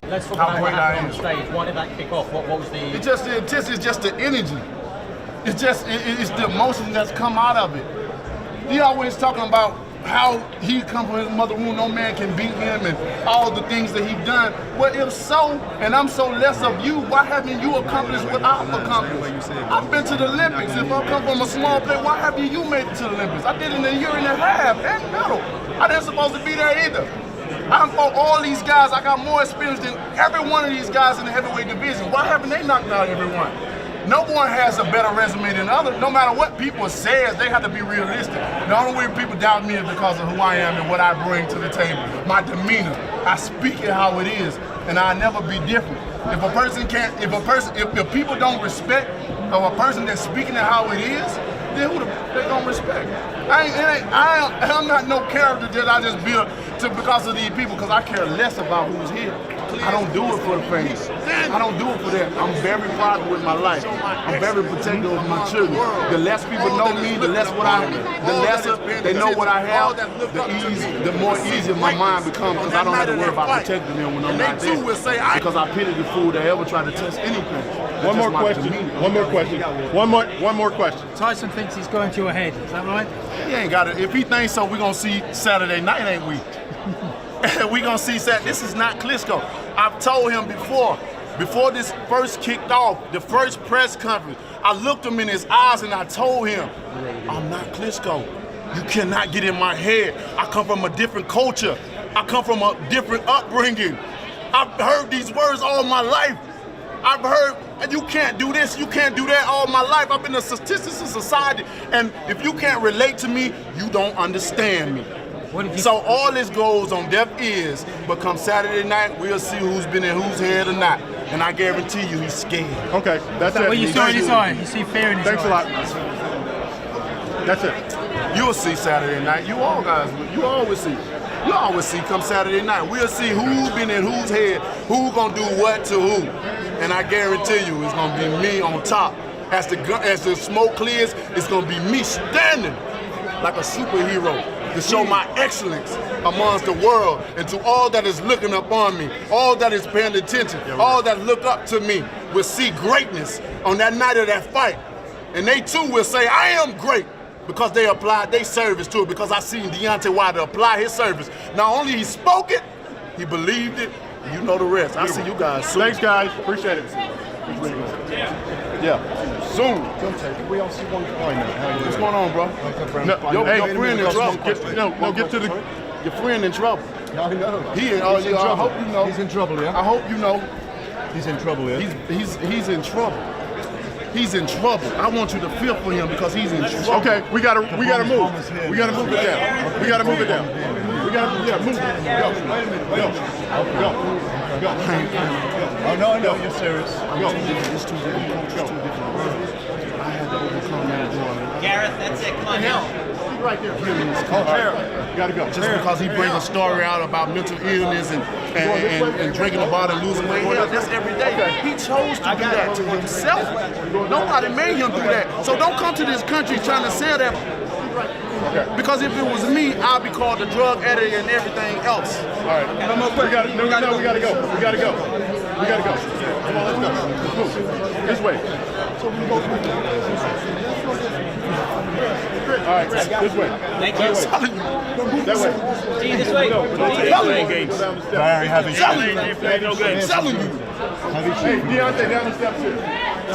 Let's talk how about great what I happened am. on stage. Why did that kick off? What was the... It's just the intensity, it's just the energy. It's just, it's the emotion that's come out of it. He always talking about how he come from his mother womb, no man can beat him, and all the things that he done. Well, if so, and I'm so less of you, why haven't you accomplished what I've accomplished? I've been to the Olympics. If I come from a small place, why haven't you made it to the Olympics? I did it in a year and a half and medal. I didn't supposed to be there either. I'm for all these guys. I got more experience than every one of these guys in the heavyweight division. Why haven't they knocked out everyone? No one has a better resume than others. No matter what people say, they have to be realistic. The only way people doubt me is because of who I am and what I bring to the table. My demeanor. I speak it how it is, and I'll never be different. If a person can't, if people don't respect of a person that's speaking it how it is, then who they gonna respect? I'm not no character that I just built because of these people, because I care less about who's here. I don't do it for the fame. I don't do it for that. I'm very private with my life. I'm very protective of my children. The less people know me, the less they know what I have, the more easier my mind becomes, because I don't have to worry about protecting them when I'm not there. Because I pity the fool that ever tried to test anything. One more question. Tyson thinks he's going to your head. Is that right? He ain't got it. If he thinks so, we're going to see Saturday night, ain't we? We're going to see Saturday. This is not Klitschko. I've told him before this first kicked off, the first press conference, I looked him in his eyes and I told him, I'm not Klitschko. You cannot get in my head. I come from a different culture. I come from a different upbringing. I've heard these words all my life. I've heard, you can't do this, you can't do that all my life. I've been a statistic in society, and if you can't relate to me, you don't understand me. So all this goes on deaf ears, but come Saturday night, we'll see who's been in whose head or not. And I guarantee you, he's scared. Okay, that's it. Well, you saw in his eye. You see fear in his eye. Thanks a lot. That's it. You'll see Saturday night. You all guys, you always see. You always see come Saturday night. We'll see who's been in whose head, who gonna do what to who. And I guarantee you, it's gonna be me on top. As the smoke clears, it's gonna be me standing like a superhero to show my excellence amongst the world, and to all that is looking up on me, all that is paying attention, all that look up to me will see greatness on that night of that fight. And they too will say, I am great, because they applied their service to it, because I seen Deontay Wilder apply his service. Not only he spoke it, he believed it, and you know the rest. I see you guys soon. Thanks, guys. Appreciate it. Yeah. Soon. We all see one guy now. What's going on, bro? No, your friend in trouble. Get to the... Your friend in trouble. I know. I hope you know. He's in trouble, yeah? I hope you know. He's in trouble, yeah? He's in trouble. He's in trouble. I want you to feel for him because he's in trouble. Okay, we gotta move. We gotta move it down. We gotta move it down. We gotta move. Go. Oh, no, I know. You're serious. Go. It's too difficult. It's too difficult. I had to overcome that. Gareth, that's it. Come on now. Right there. You gotta go. Just because he brings a story out about mental illness and drinking a bottle and losing weight, that's every day. He chose to do that to himself. Nobody made him do that. So don't come to this country trying to sell that. Because if it was me, I'd be called a drug addict and everything else. All right. We gotta go. We gotta go. Come on, let's go. Let's move. This way. All right, this way. Thank you. That way. See you this way. Very heavy. Telling you. Hey, Deontay, down the steps here.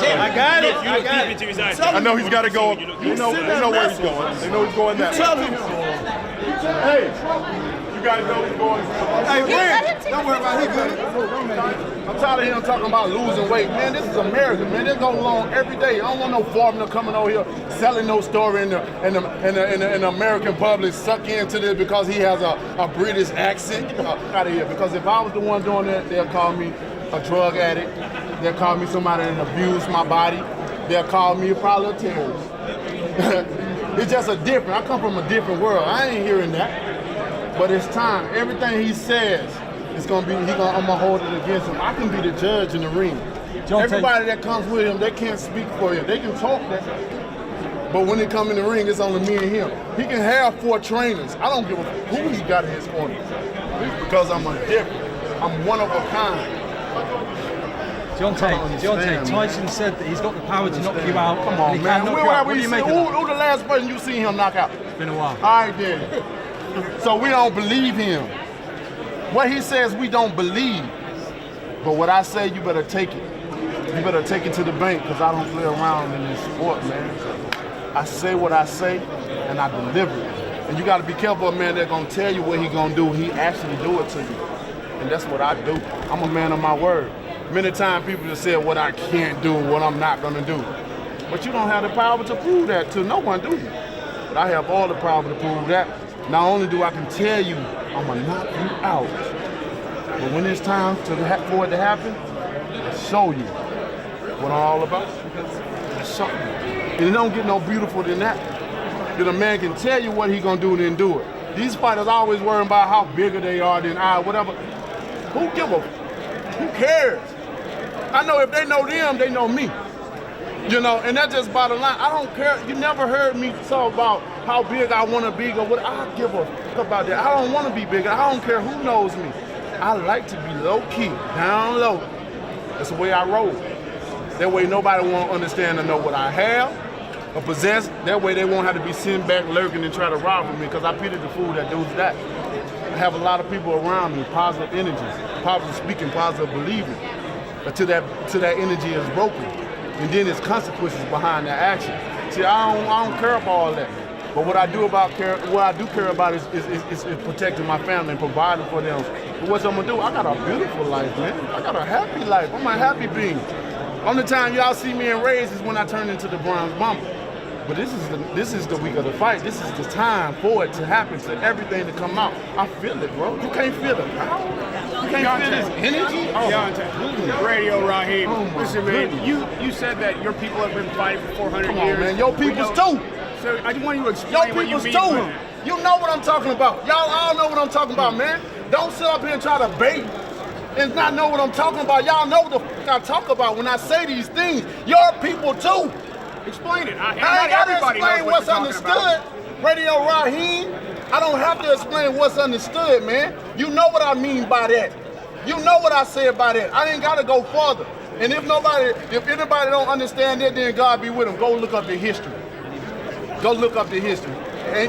Tim, I got it. You keep it to his eyes. I know he's got to go. You know where he's going. They know he's going that way. Hey, you guys know he's going. Hey, Brent, don't worry about it. He good. I'm tired of him talking about losing weight. Man, this is America, man. This goes on every day. I don't want no foreigner coming over here selling no story in the American public, suck into this because he has a British accent. Get out of here. Because if I was the one doing that, they'll call me a drug addict. They'll call me somebody that abused my body. They'll call me probably a terrorist. It's just a different, I come from a different world. I ain't hearing that. But it's time. Everything he says, it's gonna be, I'm gonna hold it against him. I can be the judge in the ring. Everybody that comes with him, they can't speak for him. They can talk that. But when they come in the ring, it's only me and him. He can have 4 trainers. I don't give a who he got in his corner. Because I'm a different. I'm one of a kind. Deontay, Tyson said that he's got the power to knock you out. Come on, man. What do you make who the last person you seen him knock out? It's been a while. All right, then. So we don't believe him. What he says, we don't believe. But what I say, you better take it. You better take it to the bank, because I don't play around in this sport, man. I say what I say, and I deliver it. And you got to be careful, man, they're going to tell you what he going to do. He actually do it to you. And that's what I do. I'm a man of my word. Many times people just say what I can't do, what I'm not going to do. But you don't have the power to prove that to no one, do you? But I have all the power to prove that. Not only do I can tell you, I'm going to knock you out. But when it's time for it to happen, I'll show you what I'm all about. I'll show you. And it don't get no beautiful than that. That a man can tell you what he going to do and then do it. These fighters always worrying about how bigger they are than I, whatever. Who cares? I know if they know them, they know me. You know, and that's just bottom line. I don't care. You never heard me talk about how big I want to be or what. I don't give a fuck about that. I don't want to be bigger. I don't care who knows me. I like to be low key, down low. That's the way I roll. That way nobody won't understand or know what I have or possess. That way they won't have to be sitting back lurking and try to rob me, because I pity the fool that does that. I have a lot of people around me, positive energy, positive speaking, positive believing, until that energy is broken. And then there's consequences behind that action. See, I don't care about all that. But what I do care about is protecting my family and providing for them. But what I'm gonna do? I got a beautiful life, man. I got a happy life. I'm a happy being. Only time y'all see me in Rays is when I turn into the bronze bomber. But this is the week of the fight. This is the time for it to happen, for everything to come out. I feel it, bro. You can't feel the power. You can't feel this energy. Oh, Deontay, Radio Raheem. Listen, man, you said that your people have been fighting for 400 Come years. on, man. Your people's too. So I just want you to explain what you mean by that. You know what I'm talking about. Y'all all know what I'm talking about, man. Don't sit up here and try to bait and not know what I'm talking about. Y'all know what the fuck I talk about when I say these things. Your people too. Explain it. I ain't got to explain what's understood. Radio Raheem, I don't have to explain what's understood, man. You know what I mean by that. You know what I say about that. I ain't got to go further. And if anybody don't understand that, then God be with them. Go look up the history. Go look up the history.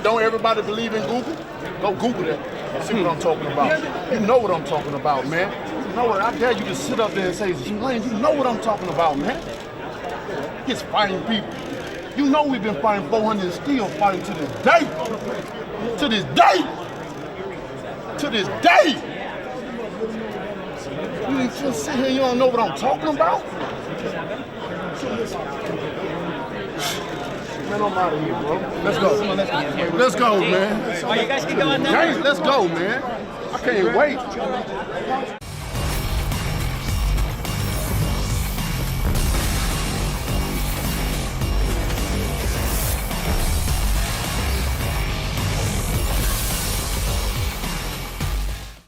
Don't everybody believe in Google? Go Google that. See what I'm talking about. You know what I'm talking about, man. You know what? I dare you to sit up there and say, explain. You know what I'm talking about, man. It's fighting people. You know we've been fighting 400 and still fighting to this day. To this day. To this day. You just sit here and you don't know what I'm talking about? Man, I'm out of here, bro. Let's go. Let's go, man. Oh, you guys can go on now. Let's go, man. I can't wait.